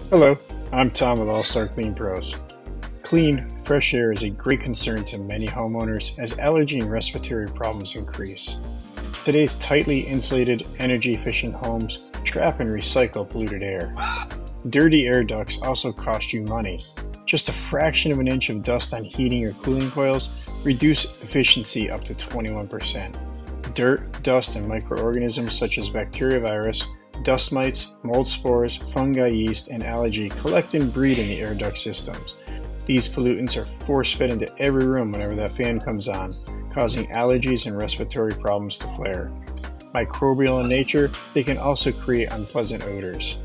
Hello, I'm Tom with Allstar Clean Pros. Clean, fresh air is a great concern to many homeowners as allergy and respiratory problems increase. Today's tightly insulated, energy-efficient homes trap and recycle polluted air. Dirty air ducts also cost you money. Just a fraction of an inch of dust on heating or cooling coils reduce efficiency up to 21%. Dirt, dust, and microorganisms such as bacteria, virus, dust mites, mold spores, fungi, yeast, and algae collect and breed in the air duct systems. These pollutants are force-fed into every room whenever that fan comes on, causing allergies and respiratory problems to flare. Microbial in nature, they can also create unpleasant odors.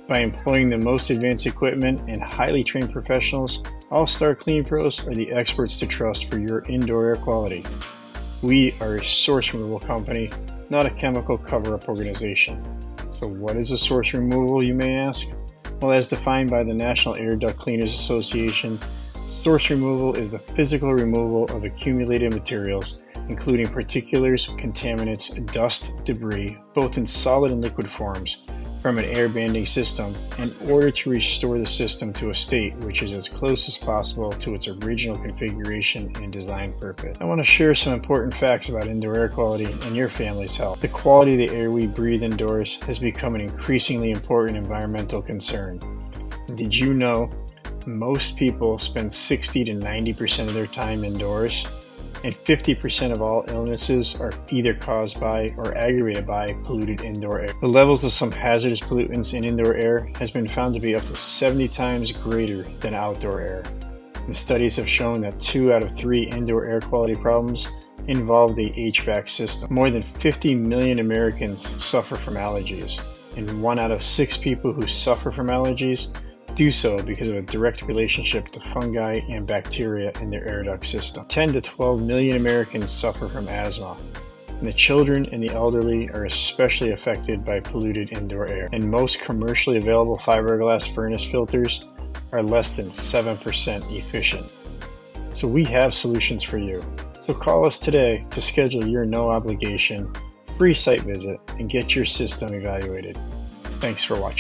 By employing the most advanced equipment and highly trained professionals, Allstar Clean Pros are the experts to trust for your indoor air quality. We are a source removal company, not a chemical cover-up organization. So what is a source removal, you may ask? Well, as defined by the National Air Duct Cleaners Association, source removal is the physical removal of accumulated materials, including particulars, contaminants, dust, debris, both in solid and liquid forms, from an air banding system in order to restore the system to a state which is as close as possible to its original configuration and design purpose. I want to share some important facts about indoor air quality and your family's health. The quality of the air we breathe indoors has become an increasingly important environmental concern. Did you know most people spend 60 to 90% of their time indoors? And 50% of all illnesses are either caused by or aggravated by polluted indoor air. The levels of some hazardous pollutants in indoor air has been found to be up to 70 times greater than outdoor air. And studies have shown that 2 out of 3 indoor air quality problems involve the HVAC system. More than 50 million Americans suffer from allergies, and 1 out of 6 people who suffer from allergies do so because of a direct relationship to fungi and bacteria in their air duct system. 10 to 12 million Americans suffer from asthma, and the children and the elderly are especially affected by polluted indoor air. And most commercially available fiberglass furnace filters are less than 7% efficient. So we have solutions for you. So call us today to schedule your no obligation free site visit and get your system evaluated. Thanks for watching.